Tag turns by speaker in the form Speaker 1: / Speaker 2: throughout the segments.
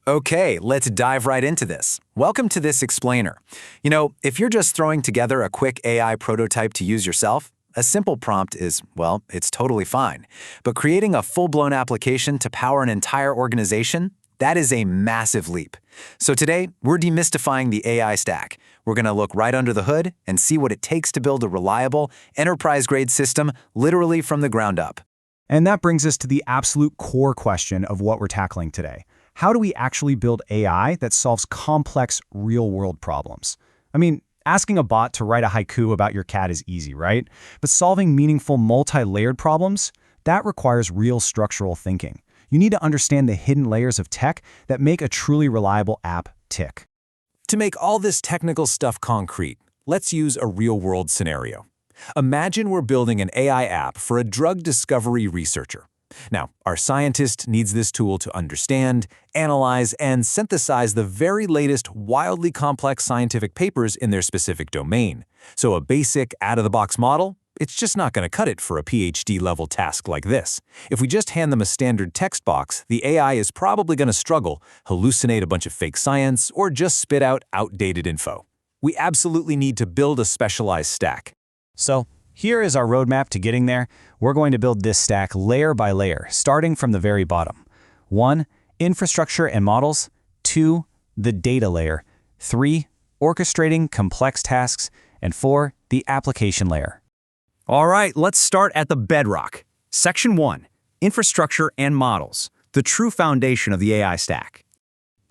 Speaker 1: Okay, let's dive right into this. Welcome to this explainer. If you're just throwing together a quick AI prototype to use yourself, a simple prompt is, well, it's totally fine. But creating a full-blown application to power an entire organization, that is a massive leap. So today, we're demystifying the AI stack. We're going to look right under the hood and see what it takes to build a reliable, enterprise-grade system literally from the ground up.
Speaker 2: And that brings us to the absolute core question of what we're tackling today. How do we actually build AI that solves complex, real-world problems? Asking a bot to write a haiku about your cat is easy, right? But solving meaningful, multi-layered problems, that requires real structural thinking. You need to understand the hidden layers of tech that make a truly reliable app tick.
Speaker 3: To make all this technical stuff concrete, let's use a real-world scenario. Imagine we're building an AI app for a drug discovery researcher. Now, our scientist needs this tool to understand, analyze, and synthesize the very latest, wildly complex scientific papers in their specific domain. So a basic, out-of-the-box model, it's just not going to cut it for a PhD-level task like this. If we just hand them a standard text box, the AI is probably going to struggle, hallucinate a bunch of fake science, or just spit out outdated info. We absolutely need to build a specialized stack.
Speaker 2: So, here is our roadmap to getting there. We're going to build this stack layer by layer, starting from the very bottom. 1. Infrastructure and models. 2. The data layer. 3. Orchestrating complex tasks. And 4. The application layer.
Speaker 1: All right, let's start at the bedrock. Section 1. Infrastructure and models, the true foundation of the AI stack.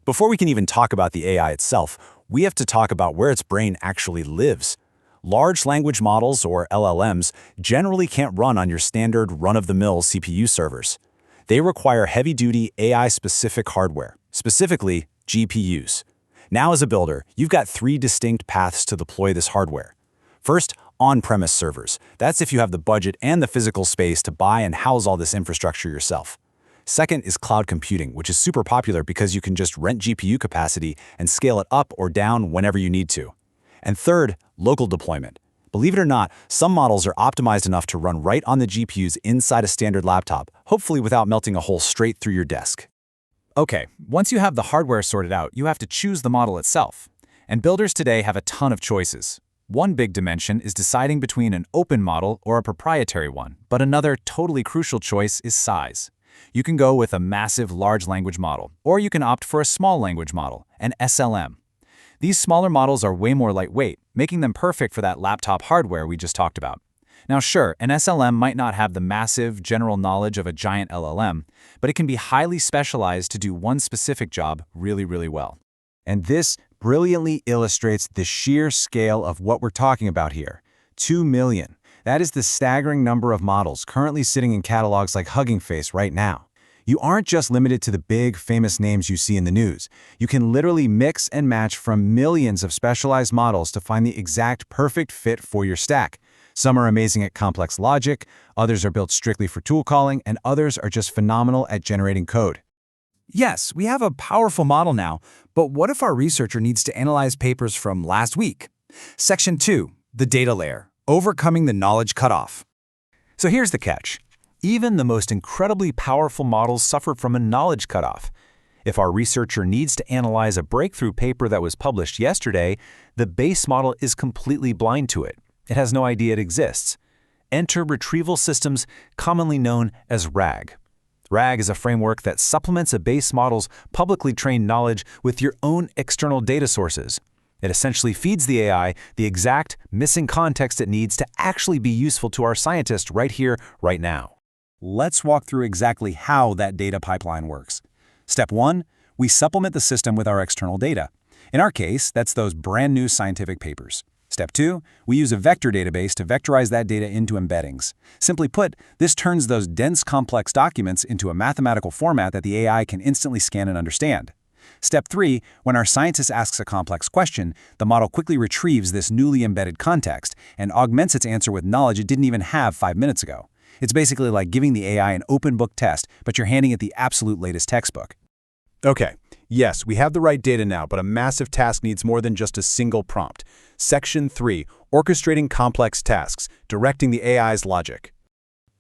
Speaker 3: Before we can even talk about the AI itself, we have to talk about where its brain actually lives. Large language models, or LLMs, generally can't run on your standard run-of-the-mill CPU servers. They require heavy-duty AI-specific hardware, specifically GPUs. Now as a builder, you've got 3 distinct paths to deploy this hardware. First, on-premise servers. That's if you have the budget and the physical space to buy and house all this infrastructure yourself. Second is cloud computing, which is super popular because you can just rent GPU capacity and scale it up or down whenever you need to. And third, local deployment. Believe it or not, some models are optimized enough to run right on the GPUs inside a standard laptop, hopefully without melting a hole straight through your desk.
Speaker 1: Okay, once you have the hardware sorted out, you have to choose the model itself. And builders today have a ton of choices. One big dimension is deciding between an open model or a proprietary one, but another totally crucial choice is size. You can go with a massive large language model, or you can opt for a small language model, an SLM. These smaller models are way more lightweight, making them perfect for that laptop hardware we just talked about. Now sure, an SLM might not have the massive general knowledge of a giant LLM, but it can be highly specialized to do one specific job really well.
Speaker 2: And this brilliantly illustrates the sheer scale of what we're talking about here. 2 million. That is the staggering number of models currently sitting in catalogs like Hugging Face right now. You aren't just limited to the big, famous names you see in the news. You can literally mix and match from millions of specialized models to find the exact perfect fit for your stack. Some are amazing at complex logic, others are built strictly for tool calling, and others are just phenomenal at generating code.
Speaker 1: Yes, we have a powerful model now, but what if our researcher needs to analyze papers from last week? Section 2, the data layer, overcoming the knowledge cutoff. So here's the catch. Even the most incredibly powerful models suffer from a knowledge cutoff. If our researcher needs to analyze a breakthrough paper that was published yesterday, the base model is completely blind to it. It has no idea it exists. Enter retrieval systems, commonly known as RAG. RAG is a framework that supplements a base model's publicly trained knowledge with your own external data sources. It essentially feeds the AI the exact missing context it needs to actually be useful to our scientist right here, right now. Let's walk through exactly how that data pipeline works. Step 1, we supplement the system with our external data. In our case, that's those brand new scientific papers. Step 2, we use a vector database to vectorize that data into embeddings. Simply put, this turns those dense, complex documents into a mathematical format that the AI can instantly scan and understand. Step 3, when our scientist asks a complex question, the model quickly retrieves this newly embedded context and augments its answer with knowledge it didn't even have 5 minutes ago. It's basically like giving the AI an open book test, but you're handing it the absolute latest textbook.
Speaker 3: Okay, yes, we have the right data now, but a massive task needs more than just a single prompt. Section 3, orchestrating complex tasks, directing the AI's logic.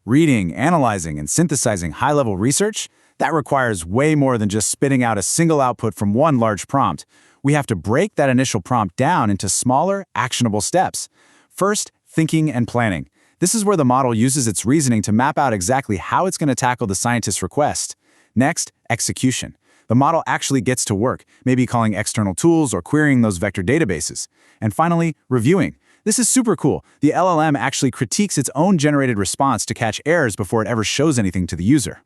Speaker 1: Reading, analyzing, and synthesizing high-level research,
Speaker 2: That requires way more than just spitting out a single output from one large prompt. We have to break that initial prompt down into smaller, actionable steps. First, thinking and planning. This is where the model uses its reasoning to map out exactly how it's going to tackle the scientist's request. Next, execution. The model actually gets to work, maybe calling external tools or querying those vector databases. And finally, reviewing. This is super cool. The LLM actually critiques its own generated response to catch errors before it ever shows anything to the user.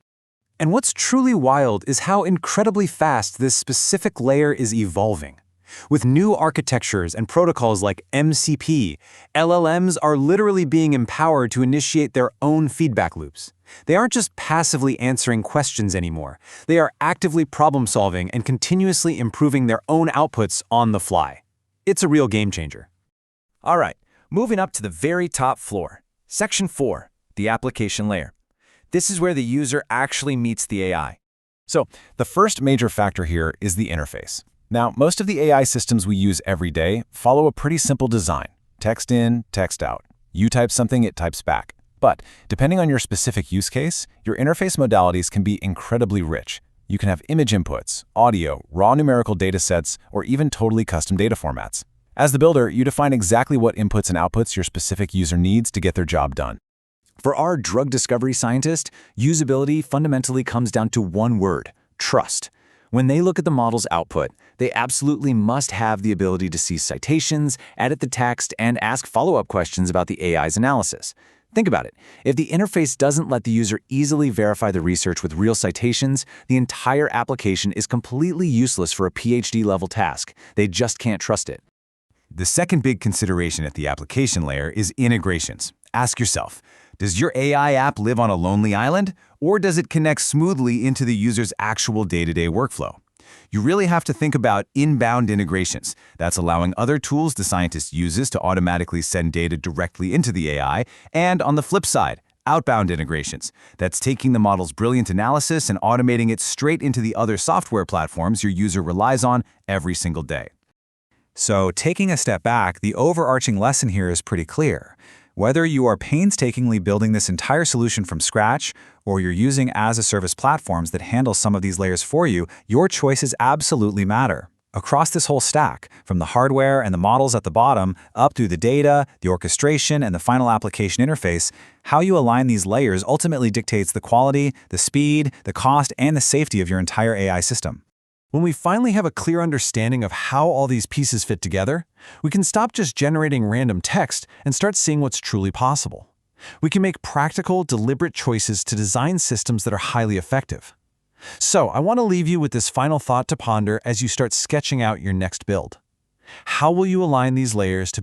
Speaker 1: And what's truly wild is how incredibly fast this specific layer is evolving. With new architectures and protocols like MCP, LLMs are literally being empowered to initiate their own feedback loops. They aren't just passively answering questions anymore. They are actively problem-solving and continuously improving their own outputs on the fly. It's a real game changer. All right, moving up to the very top floor. Section 4, the application layer. This is where the user actually meets the AI.
Speaker 2: So, the first major factor here is the interface. Now, most of the AI systems we use every day follow a pretty simple design. Text in, text out. You type something, it types back. But, depending on your specific use case, your interface modalities can be incredibly rich. You can have image inputs, audio, raw numerical datasets, or even totally custom data formats. As the builder, you define exactly what inputs and outputs your specific user needs to get their job done.
Speaker 1: For our drug discovery scientist, usability fundamentally comes down to one word: trust. When they look at the model's output, they absolutely must have the ability to see citations, edit the text, and ask follow-up questions about the AI's analysis. Think about it. If the interface doesn't let the user easily verify the research with real citations, the entire application is completely useless for a PhD-level task. They just can't trust it.
Speaker 2: The second big consideration at the application layer is integrations. Ask yourself, does your AI app live on a lonely island, or does it connect smoothly into the user's actual day-to-day workflow? You really have to think about inbound integrations. That's allowing other tools the scientist uses to automatically send data directly into the AI, and on the flip side, outbound integrations. That's taking the model's brilliant analysis and automating it straight into the other software platforms your user relies on every single day.
Speaker 1: So, taking a step back, the overarching lesson here is pretty clear. Whether you are painstakingly building this entire solution from scratch, or you're using as-a-service platforms that handle some of these layers for you, your choices absolutely matter. Across this whole stack, from the hardware and the models at the bottom, up through the data, the orchestration, and the final application interface, how you align these layers ultimately dictates the quality, the speed, the cost, and the safety of your entire AI system. When we finally have a clear understanding of how all these pieces fit together, we can stop just generating random text and start seeing what's truly possible. We can make practical, deliberate choices to design systems that are highly effective. So, I want to leave you with this final thought to ponder as you start sketching out your next build. How will you align these layers to